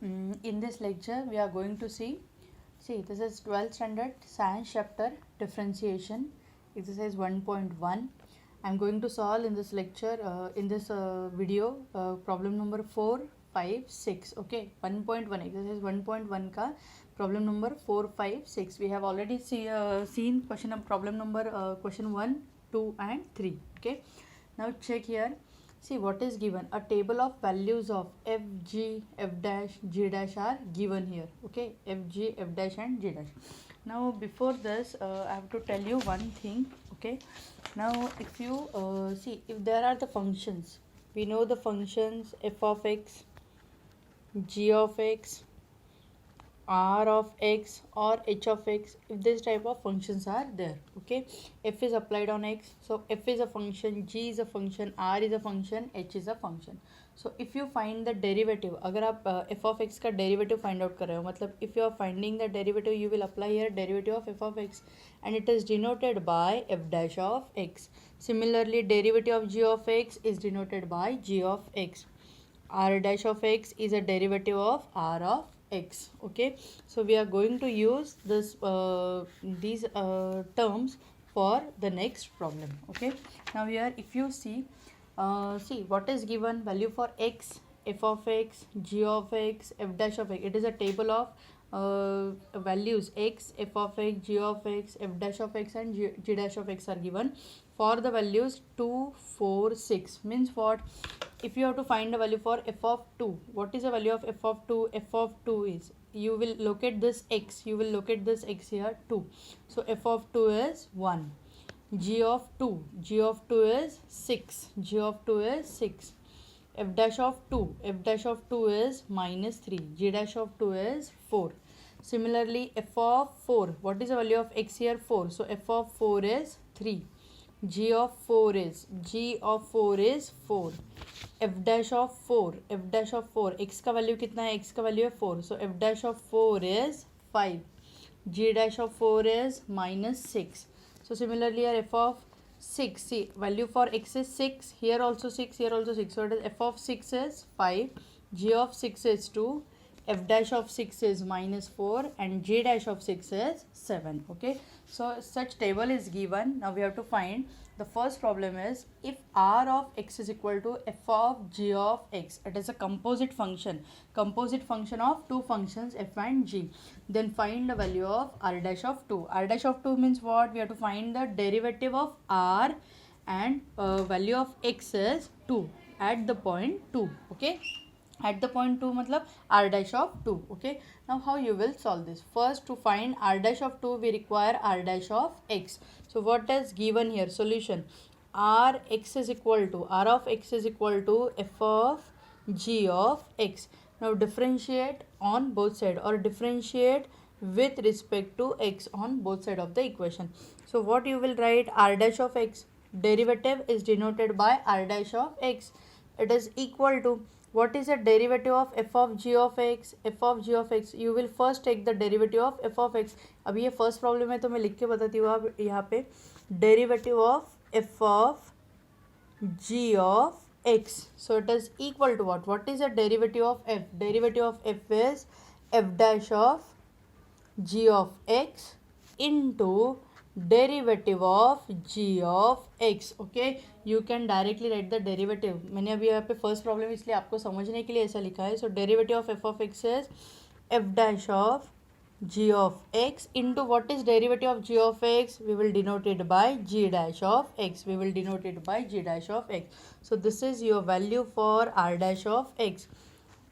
In this lecture we are going to see this is 12th standard science chapter differentiation exercise 1.1. I'm going to solve in this lecture in this video problem number 4 5 6. Okay, 1.1 exercise 1.1 ka problem number 4 5 6 we have already seen problem number question 1 2 and 3. Okay, now check here. See what is given. A table of values of f, g, f dash, g dash are given here. Okay, f, g, f dash and g dash. Now before this I have to tell you one thing. Okay, now if you see, if there are the functions, we know the functions f of x, g of x, r of x or h of x. If this type of functions are there, okay, f is applied on x, so f is a function, g is a function, r is a function, h is a function. So if you find the derivative, अगर आप f of x का derivative find out कर रहे हो, मतलब if you are finding the derivative, you will apply here derivative of f of x and it is denoted by f dash of x. Similarly, derivative of g of x is denoted by g of x. R dash of x is a derivative of r of x. Okay, so we are going to use this these terms for the next problem. Okay, now here if you see what is given. Value for x, f of x, g of x, f dash of x. It is a table of values x, f of x, g of x, f dash of x and g dash of x are given for the values 2 4 6. Means what? If you have to find the value for f of 2, what is the value of f of 2? F of 2 is, you will locate this x, you will locate this x here 2, so f of 2 is 1. G of 2, g of 2 is 6, g of 2 is 6. F dash of 2, f dash of 2 is minus 3, g dash of 2 is 4. Similarly, f of 4, what is the value of x here? 4, so f of 4 is 3. G of 4 is, g of 4 is 4. F dash of 4, f dash of 4, x का value कितना है? x का value है 4, so f dash of 4 is 5. G dash of 4 is minus 6. So similarly here f of 6, see value for x is 6, here also 6, here also 6, so it is f of 6 is 5, g of 6 is 2, f dash of 6 is minus 4 and g dash of 6 is 7. Okay, so such table is given. Now we have to find. The first problem is, if r of x is equal to f of g of x, it is a composite function of two functions f and g, then find the value of r dash of 2. R dash of 2 means what? We have to find the derivative of r and value of x is 2 at the point 2. Okay, at the point 2 matlab r dash of 2. Okay, now how you will solve this? First, to find r dash of 2 we require r dash of x. So what is given here? Solution: r x is equal to, r of x is equal to f of g of x. Now differentiate on both side or differentiate with respect to x on both side of the equation. So what you will write? R dash of x, derivative is denoted by r dash of x. It is equal to, what is the derivative of f of g of x? F of g of x, you will first take the derivative of f of x. अभी ये first problem है तो मैं लिख के बताती हूँ आप यहाँ पे. Derivative of f of g of x, so it is equal to what? What is the derivative of f? Derivative of f is f dash of g of x into derivative of g of x. Okay, you can directly write the derivative. मैंने अभी यहाँ पे first problem इसलिए आपको समझने के लिए ऐसा लिखा है. So derivative of f of x is f dash of g of x into, what is derivative of g of x? We will denote it by g dash of x. We will denote it by g dash of x. So this is your value for r dash of x.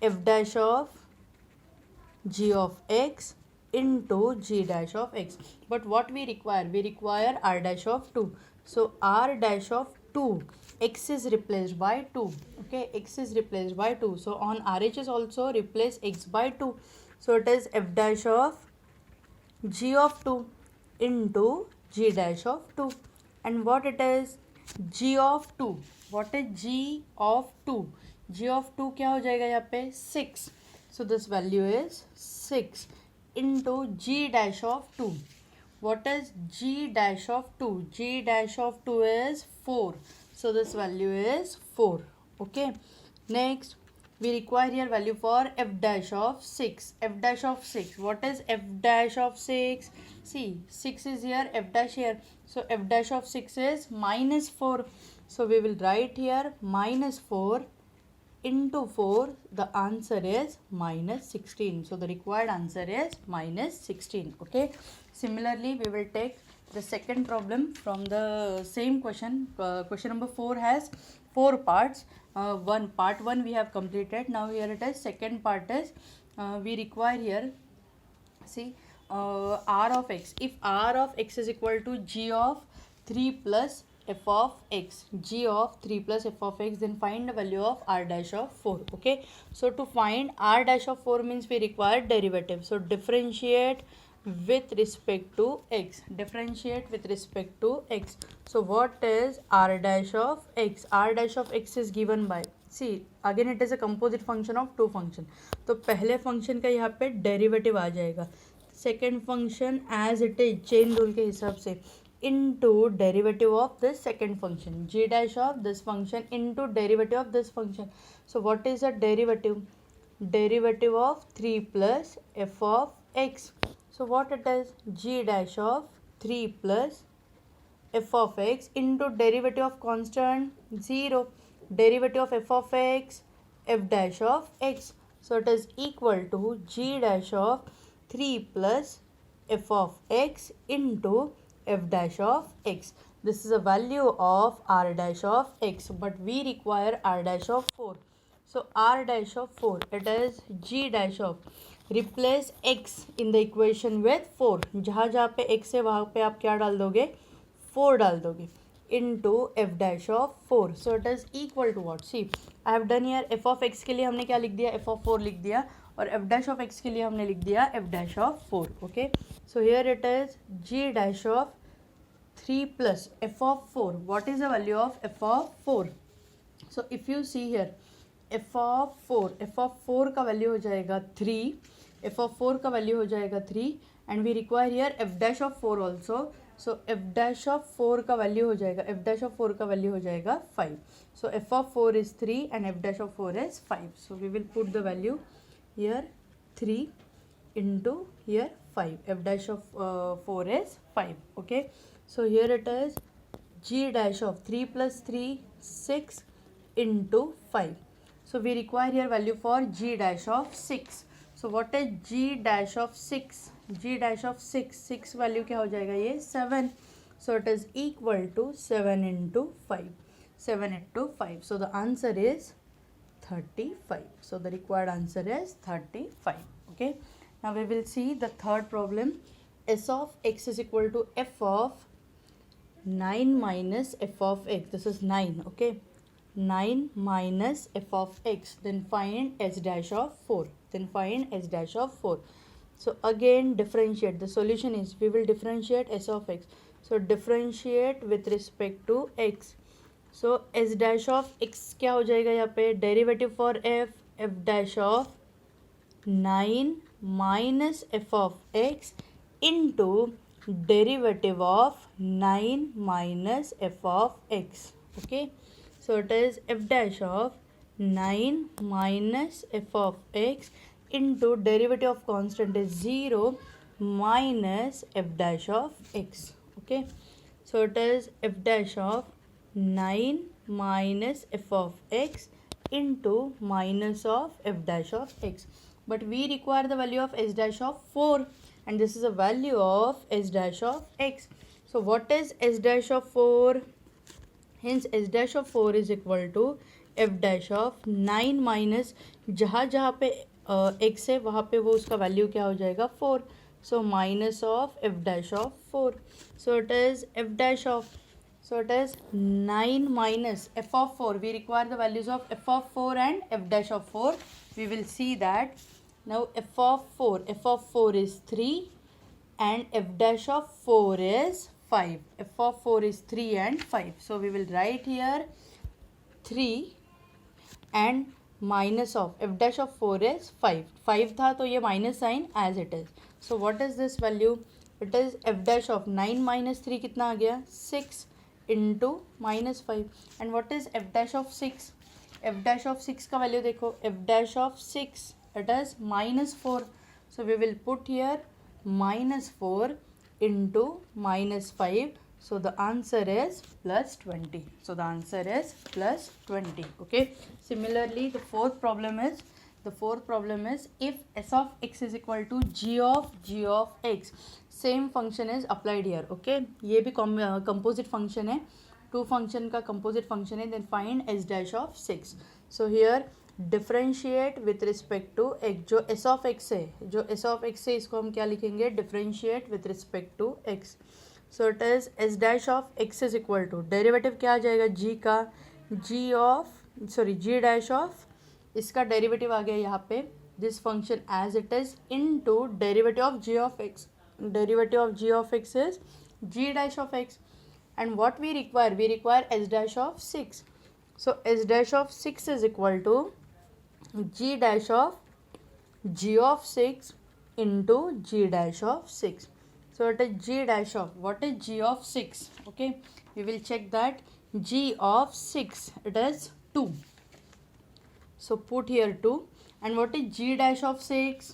F dash of g of x into g dash of x. But what we require? We require r dash of 2. So r dash of 2, x is replaced by 2. Okay, x is replaced by 2. So on RHS also replace x by 2. So it is f dash of g of 2 into g dash of 2. And what it is? g of 2. What is g of 2? g of 2 क्या हो जाएगा यहाँ पे? 6. So this value is 6 into g dash of 2. What is g dash of 2? G dash of 2 is 4. So this value is 4. Okay. Next, we require here value for f dash of 6. F dash of 6. What is f dash of 6? See, 6 is here, f dash here. So f dash of 6 is minus 4. So we will write here minus 4 into 4. The answer is minus 16. So the required answer is minus 16. Okay. Similarly, we will take the second problem from the same question. Question number 4 has 4 parts. Part 1 we have completed. Now here it is. Second part is we require here, see, r of x. If r of x is equal to g of 3 plus f of x, g of 3 plus f of x, then find the value of r dash of 4. Okay, so to find r dash of 4 means we require derivative. So differentiate with respect to x. Differentiate with respect to x. So what is r dash of x? R dash of x is given by, see again it is a composite function of two function. तो पहले function का यहाँ पे derivative आ जाएगा, second function as it is chain rule के हिसाब से into derivative of this second function, g dash of this function into derivative of this function. So what is a derivative? Derivative of 3 plus f of x. So what it is? G dash of 3 plus f of x into derivative of constant 0, derivative of f of x, f dash of x. So it is equal to g dash of 3 plus f of x into f dash of x. This is a value of r dash of x, but we require r dash of 4. So r dash of 4, it is g dash of, replace x in the equation with 4. जहाँ जहाँ पे x है वहाँ पे आप क्या डाल दोगे? 4 डाल दोगे into f dash of 4. So it is equal to what? See, I have done here f of x के लिए हमने क्या लिख दिया? f of 4 लिख दिया, और f dash of x के लिए हमने लिख दिया f dash of 4. Okay, so here it is g dash of 3 plus f of 4. What is the value of f of 4? So if you see here, f of 4 का value हो जाएगा 3, f of 4 का value हो जाएगा 3, and we require here f dash of 4 also. So f dash of 4 का value हो जाएगा, f dash of 4 का वैल्यू हो जाएगा 5. So f of 4 is 3 and f dash of 4 is 5. So we will put the value here 3 into here 5. F dash of 4 is 5. Okay, so here it is g dash of 3 plus 3, 6 into 5. So we require here value for g dash of 6. So what is g dash of 6? G dash of 6 value क्या हो जाएगा ये? 7. So it is equal to 7 into 5. 7 into 5. So the answer is 35. So the required answer is 35. Okay. Now we will see the third problem. S of x is equal to f of 9 minus f of x. This is 9. Okay. 9 minus f of x. Then find s dash of 4. Then find s dash of 4. So again differentiate. The solution is we will differentiate s of x. So differentiate with respect to x. So s dash of x क्या हो जाएगा यहाँ पे? Derivative for f dash of 9 minus f of x into derivative of 9 minus f of x. Okay, so it is f dash of 9 minus f of x into derivative of constant is 0 minus f dash of x. Okay, so it is f dash of 9 minus f of x into minus of f dash of x. But we require the value of s dash of 4, and this is a value of s dash of x. So what is s dash of 4? Hence s dash of 4 is equal to f dash of 9 minus जहाँ जहाँ पे x है वहाँ पे वो उसका value क्या हो जाएगा? 4. So minus of f dash of 4. So it is f dash of, so it is 9 minus f of 4. We require the values of f of 4 and f dash of 4. We will see that. Now f of 4 is 3 and f dash of 4 is 5. F of 4 is 3 and 5. So we will write here 3 and minus of f dash of 4 is 5. 5 था तो ये minus sign as it is. So what is this value? It is f dash of 9 minus 3 कितना आ गया? 6 into minus 5. And what is f dash of 6? F dash of 6 का value देखो, f dash of 6 it is -4, so we will put here -4 into -5, so the answer is +20. So the answer is +20. Okay, similarly the fourth problem is if s of x is equal to g of x, same function is applied here. Okay, ये भी composite function है, two function का composite function है. Then find s dash of 6. So here differentiate with respect to x, जो S of x है इसको हम क्या लिखेंगे, differentiate with respect to x. So it is S dash of x is equal to, derivative क्या आ जाएगा जी का, जी dash of, इसका डेरिवेटिव आ गया यहाँ पे, this function as it is in to derivative of ji of x. Derivative of ji of x is ji dash of x, and what we require s dash of 6. So s dash of 6 is equal to g dash of g of 6 into g dash of 6. So it is g dash of, what is g of 6? Okay, we will check that. G of 6 it is 2, so put here 2. And what is g dash of 6?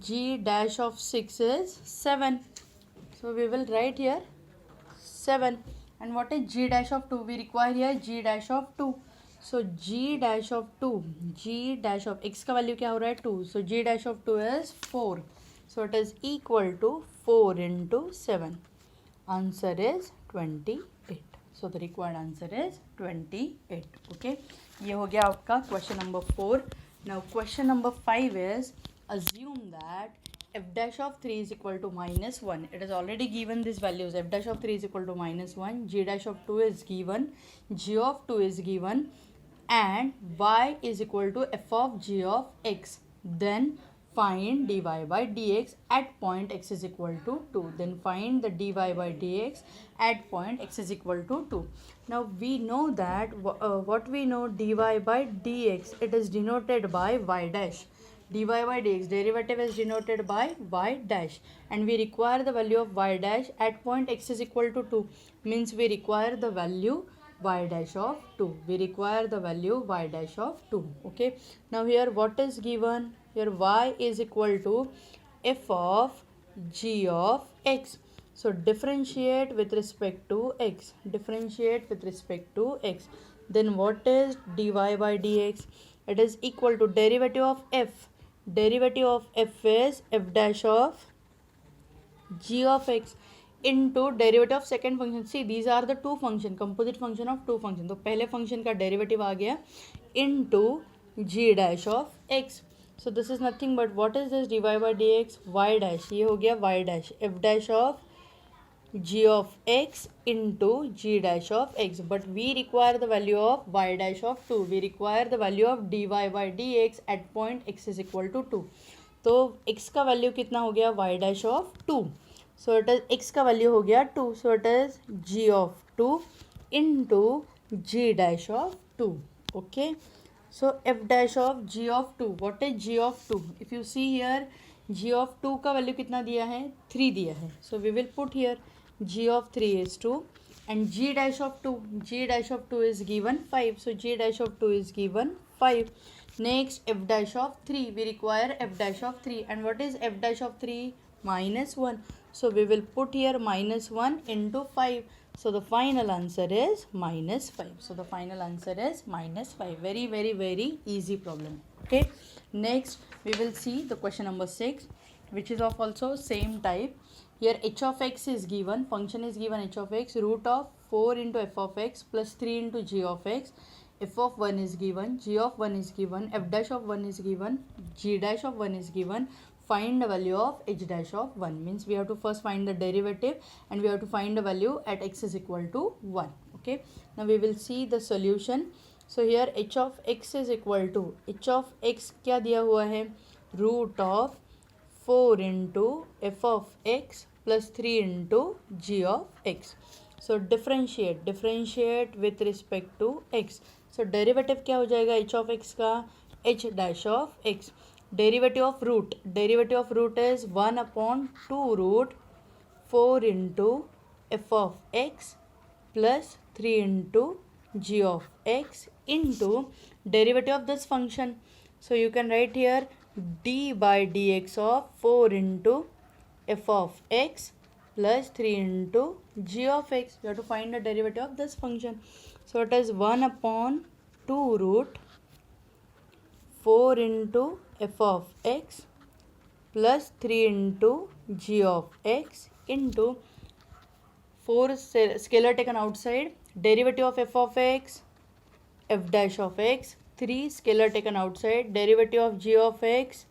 G dash of 6 is 7, so we will write here 7. And what is g dash of 2? We require here g dash of 2. So g dash of 2, g dash of x का value क्या हो रहा है 2, so g dash of 2 is 4, so it is equal to 4 into 7. Answer is 28. So the required answer is 28. Okay, ये हो गया आपका question number 4. Now question number 5 is, assume that f dash of 3 is equal to -1. It is already given these values. F dash of 3 is equal to -1, g dash of 2 is given, g of 2 is given, and y is equal to f of g of x. Then find dy by dx at point x is equal to 2. Then find the dy by dx at point x is equal to 2. Now we know that what we know, dy by dx, it is denoted by y dash. dy by dx derivative is denoted by y dash, and we require the value of y dash at point x is equal to 2, means we require the value y dash of 2. We require the value y dash of 2. Okay, now here what is given, here y is equal to f of g of x. So differentiate with respect to x, differentiate with respect to x. Then what is dy by dx? It is equal to derivative of f. Derivative of f is f dash of g of x into derivative of second function. See, these are the two function, composite function of two function. तो पहले function का derivative आ गया into g dash of x. So this is nothing but what is this, dy by dx y dash, ये हो गया y dash, f dash of g of x into g dash of x. But we require the value of y dash of 2. We require the value of dy by dx at point x is equal to 2. तो x का value कितना हो गया, y dash of 2. So it is x का value हो गया 2. So it is g of 2 into g dash of 2. Okay. So f dash of g of 2. What is g of 2? If you see here, g of 2 का value कितना दिया है, 3 दिया है. So we will put here g of 3 is 2 and g dash of 2. G dash of 2 is given 5. So g dash of 2 is given 5. Next f dash of 3. We require f dash of 3. And what is f dash of 3? -1. So we will put here -1 into 5. So the final answer is -5. So the final answer is -5. Very, very, very easy problem. Okay. Next we will see the question number 6, which is of also same type. Here h of x is given, function is given h of x, root of 4 into f of x plus 3 into g of x. F of 1 is given, g of 1 is given, f dash of 1 is given, g dash of 1 is given. Find the value of h dash of 1, means we have to first find the derivative and we have to find the value at x is equal to 1. Okay, now we will see the solution. So here h of x is equal to, h of x क्या दिया हुआ है, root of 4 into f of x plus 3 into g of x. So differentiate with respect to x. So derivative क्या हो जाएगा h of x का, h dash of x. Derivative of root is 1 upon 2 root 4 into f of x plus 3 into g of x into derivative of this function. So you can write here d by dx of 4 into f of x plus 3 into g of x. You have to find the derivative of this function. So it is 1 upon 2 root 4 into f of x plus 3 into g of x into 4 scalar taken outside, derivative of f of x, f dash of x, 3 scalar taken outside, derivative of g of x,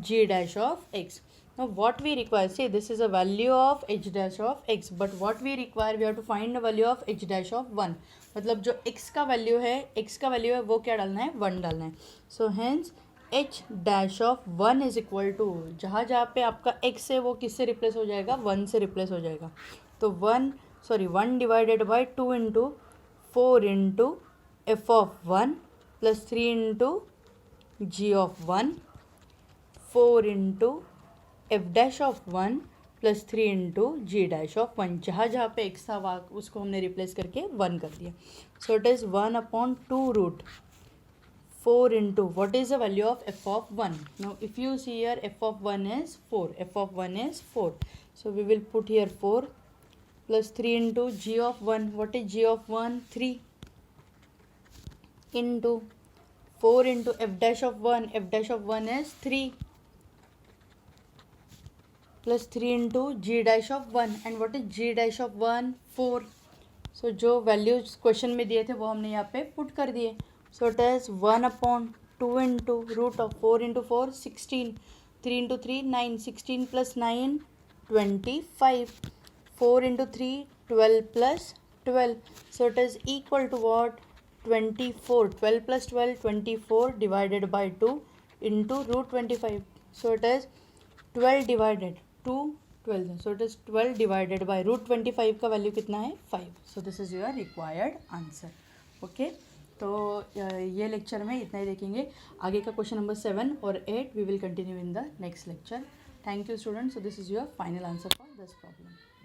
g dash of x. Now what we require, see this is a value of h dash of x, but what we require, we have to find the value of h dash of 1. मतलब जो x का value है वो क्या डालना है, 1 डालना है. So hence h dash of 1 is equal to, जहाँ जहाँ पे आपका x है वो किससे रिप्लेस हो जाएगा, 1 से रिप्लेस हो जाएगा. तो 1 divided by 2 into 4 into f of 1 plus 3 into g of 1, 4 into f dash of 1 plus 3 into g dash of 1. जहाँ जहाँ पे x था उसको हमने रिप्लेस करके 1 कर दिया. So it is 1 upon 2 root 4 into what is the value of f of 1. Now if you see here f of 1 is 4, f of 1 is 4. So we will put here 4 plus 3 into g of 1. What is g of 1? 3 into 4 into f dash of 1. F dash of 1 is 3 plus 3 into g dash of 1. And what is g dash of 1? 4. So जो values question में दिए थे वो हमने यहाँ पे put कर दिए. So it is 1 upon 2 into root of 4 into 4, 16. 3 into 3, 9. 16 plus 9, 25. 4 into 3, 12 plus 12. So it is equal to what? 24. 12 plus 12, 24 divided by 2 into root 25. So it is 12 divided 2, 12. So it is 12 divided by root 25 का value कितना है, 5. So this is your required answer. Okay. तो ये lecture में इतना ही देखेंगे. आगे का क्वेश्चन नंबर 7 और 8 we will continue in the next lecture. Thank you student. So this is your final answer for this problem.